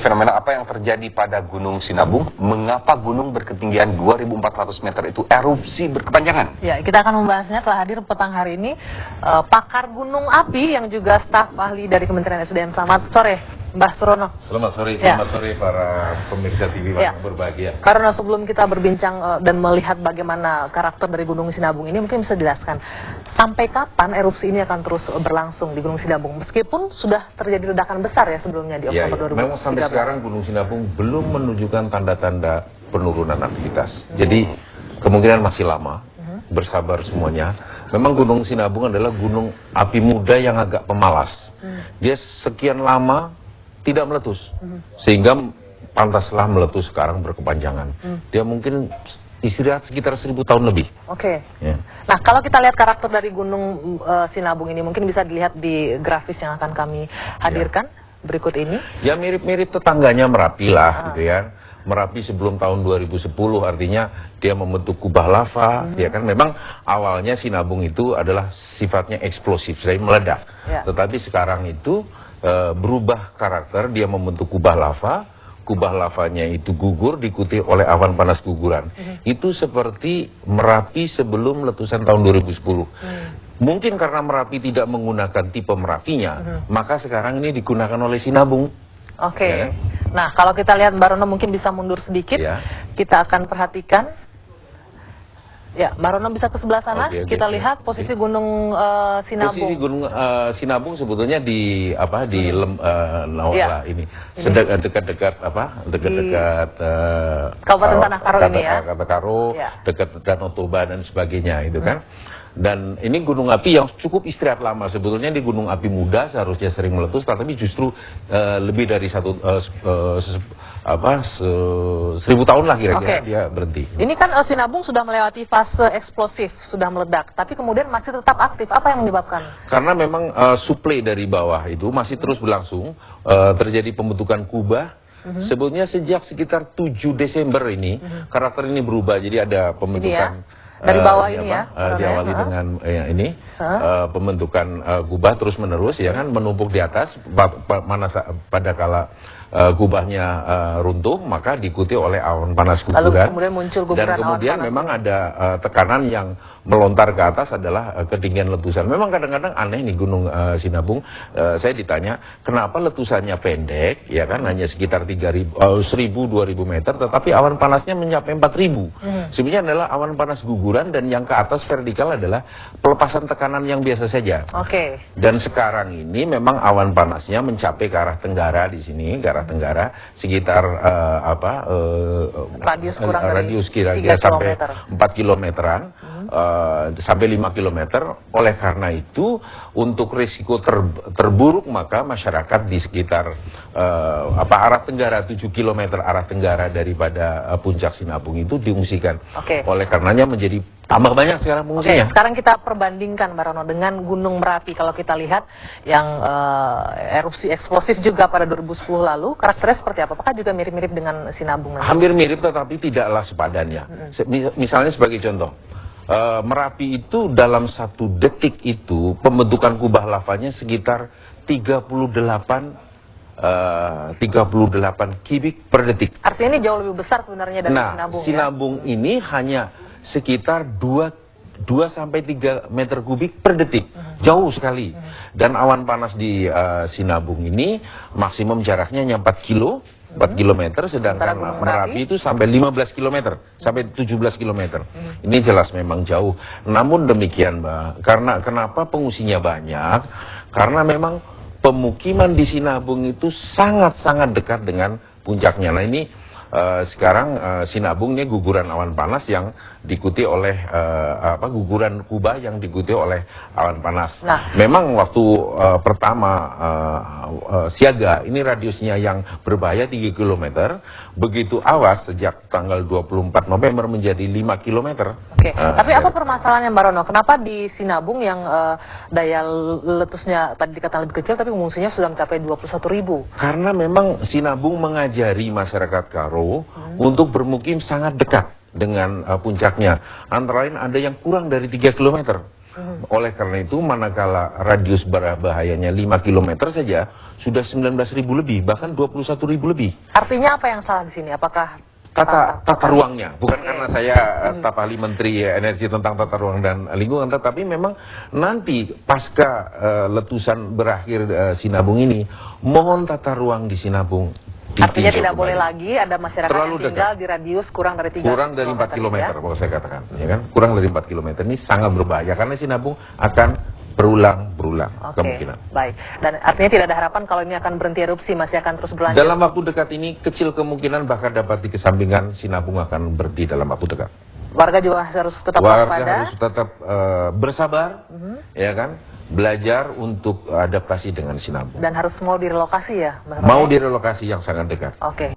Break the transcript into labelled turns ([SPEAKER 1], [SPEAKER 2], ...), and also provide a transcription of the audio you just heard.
[SPEAKER 1] fenomena apa yang terjadi pada Gunung Sinabung? Mengapa gunung berketinggian 2.400 meter itu erupsi berkepanjangan?
[SPEAKER 2] Ya, kita akan membahasnya. Telah hadir petang hari ini pakar gunung api yang juga staf ahli dari Kementerian SDM. Selamat sore, Mbah Surono.
[SPEAKER 3] Selamat sore para pemirsa TV yang berbahagia.
[SPEAKER 2] Karena sebelum kita berbincang dan melihat bagaimana karakter dari Gunung Sinabung ini, mungkin bisa dijelaskan sampai kapan erupsi ini akan terus berlangsung di Gunung Sinabung, meskipun sudah terjadi ledakan besar ya sebelumnya di Oktober 2013.
[SPEAKER 3] Memang sampai sekarang Gunung Sinabung belum menunjukkan tanda-tanda penurunan aktivitas. Jadi kemungkinan masih lama. Bersabar semuanya. Memang Gunung Sinabung adalah gunung api muda yang agak pemalas. Dia sekian lama tidak meletus, sehingga pantaslah meletus sekarang berkepanjangan. Dia mungkin istirahat sekitar 1000 tahun lebih.
[SPEAKER 2] Oke. Ya. Nah, kalau kita lihat karakter dari Gunung Sinabung ini, mungkin bisa dilihat di grafis yang akan kami hadirkan berikut ini. Ya,
[SPEAKER 3] mirip-mirip tetangganya Merapi lah, gitu ya. Merapi sebelum tahun 2010, artinya dia membentuk kubah lava, ya kan. Memang awalnya Sinabung itu adalah sifatnya eksplosif, sering meledak. Tetapi sekarang itu berubah karakter, dia membentuk kubah lavanya itu gugur, diikuti oleh awan panas guguran. Itu seperti Merapi sebelum letusan tahun 2010. Mungkin karena Merapi tidak menggunakan tipe Merapinya, maka sekarang ini digunakan oleh Sinabung.
[SPEAKER 2] Oke. Ya. Nah, kalau kita lihat Mbak Rono mungkin bisa mundur sedikit, kita akan perhatikan. Ya, Mbak Rono bisa ke sebelah sana. Kita lihat posisi Gunung Sinabung.
[SPEAKER 3] Posisi Gunung Sinabung sebetulnya di Nawala ini, dekat-dekat
[SPEAKER 2] Kabupaten Tanah Karo ini ya.
[SPEAKER 3] Dekat Danau Toba dan sebagainya itu kan. Dan ini gunung api yang cukup istirahat lama. Sebetulnya di gunung api muda seharusnya sering meletus, tapi justru lebih dari 1000 tahun lah kira-kira dia berhenti.
[SPEAKER 2] Ini kan Sinabung sudah melewati fase eksplosif, sudah meledak, tapi kemudian masih tetap aktif. Apa yang menyebabkan?
[SPEAKER 3] Karena memang suplai dari bawah itu masih terus berlangsung, terjadi pembentukan kubah. Sebetulnya sejak sekitar 7 Desember ini karakter ini berubah, jadi ada pembentukan
[SPEAKER 2] dari bawah ini ya,
[SPEAKER 3] diawali dengan ini pembentukan kubah terus menerus, ya kan, menumpuk di atas. Pada kala kubahnya runtuh, maka diikuti oleh awan panas guguran.
[SPEAKER 2] Lalu kemudian muncul guguran
[SPEAKER 3] dan kemudian
[SPEAKER 2] awan panas
[SPEAKER 3] memang ada tekanan yang melontar ke atas adalah ketinggian letusan. Memang kadang-kadang aneh nih Gunung Sinabung. Saya ditanya kenapa letusannya pendek, ya kan, hanya sekitar 1000-2000 meter, tetapi awan panasnya mencapai 4000. Sebenarnya adalah awan panas guguran, dan yang ke atas vertikal adalah pelepasan tekanan yang biasa saja. Dan sekarang ini memang awan panasnya mencapai ke arah tenggara di sini, ke arah tenggara sekitar
[SPEAKER 2] radius
[SPEAKER 3] kira-kira sampai 4 kilometeran. Sampai 5 kilometer. Oleh karena itu, untuk risiko terburuk, maka masyarakat di sekitar arah tenggara 7 kilometer arah tenggara daripada puncak Sinabung itu diungsikan. Oleh karenanya menjadi tambah banyak sekarang pengungsinya.
[SPEAKER 2] Sekarang kita perbandingkan Mbak Rono dengan Gunung Merapi. Kalau kita lihat yang erupsi eksplosif juga pada 2010 lalu, karakternya seperti apa? Apakah juga mirip-mirip dengan Sinabung?
[SPEAKER 3] Hampir mirip, tetapi tidaklah sepadannya. Misalnya sebagai contoh, Merapi itu dalam 1 detik itu pembentukan kubah lavanya sekitar 38 kubik per detik.
[SPEAKER 2] Artinya ini jauh lebih besar sebenarnya dari Sinabung.
[SPEAKER 3] Sinabung ini hanya sekitar 2-3 meter kubik per detik. Jauh sekali. Dan awan panas di Sinabung ini maksimum jaraknya hanya 4 kilometer, sedangkan Merapi itu sampai 15 kilometer, sampai 17 kilometer. Ini jelas memang jauh. Namun demikian, Mbak, karena kenapa pengungsinya banyak? Karena memang pemukiman di Sinabung itu sangat-sangat dekat dengan puncaknya. Nah, ini sekarang Sinabung ini guguran awan panas yang diikuti oleh guguran kubah yang diikuti oleh awan panas. Memang waktu pertama siaga, ini radiusnya yang berbahaya 3 km, begitu awas sejak tanggal 24 November menjadi 5 km.
[SPEAKER 2] Tapi apa permasalahannya Mbak Rono? Kenapa di Sinabung yang daya letusnya tadi dikatakan lebih kecil, tapi pengungsinya sudah mencapai 21.000?
[SPEAKER 3] Karena memang Sinabung mengajari masyarakat Karo untuk bermukim sangat dekat dengan puncaknya. Antara lain ada yang kurang dari 3 km. Oleh karena itu, manakala radius bahayanya 5 km saja, sudah 19.000 lebih, bahkan 21.000 lebih.
[SPEAKER 2] Artinya apa yang salah di sini? Apakah
[SPEAKER 3] Tata ruangnya, bukan karena saya staf ahli Menteri Energi tentang tata ruang dan lingkungan, tetapi memang nanti pasca letusan berakhir Sinabung ini, mohon tata ruang di Sinabung
[SPEAKER 2] artinya
[SPEAKER 3] ditinjau
[SPEAKER 2] tidak boleh
[SPEAKER 3] kembali.
[SPEAKER 2] lagi ada masyarakat
[SPEAKER 3] Terlalu
[SPEAKER 2] yang tinggal di radius kurang dari 3
[SPEAKER 3] Kurang dari 4 km, kalau saya katakan, ya kan? Kurang dari 4 km ini sangat berbahaya karena Sinabung akan berulang
[SPEAKER 2] Oke,
[SPEAKER 3] kemungkinan.
[SPEAKER 2] baik. Dan artinya tidak ada harapan kalau ini akan berhenti erupsi, masih akan terus berlanjut.
[SPEAKER 3] Dalam waktu dekat ini kecil kemungkinan, bahkan dapat dikesampingkan Sinabung akan berhenti dalam waktu dekat.
[SPEAKER 2] Warga juga harus tetap
[SPEAKER 3] Warga
[SPEAKER 2] waspada.
[SPEAKER 3] harus tetap bersabar, ya kan, belajar untuk adaptasi dengan Sinabung.
[SPEAKER 2] Dan harus mau direlokasi ya, Mas
[SPEAKER 3] Mau
[SPEAKER 2] Roy?
[SPEAKER 3] direlokasi yang sangat dekat.
[SPEAKER 2] Oke.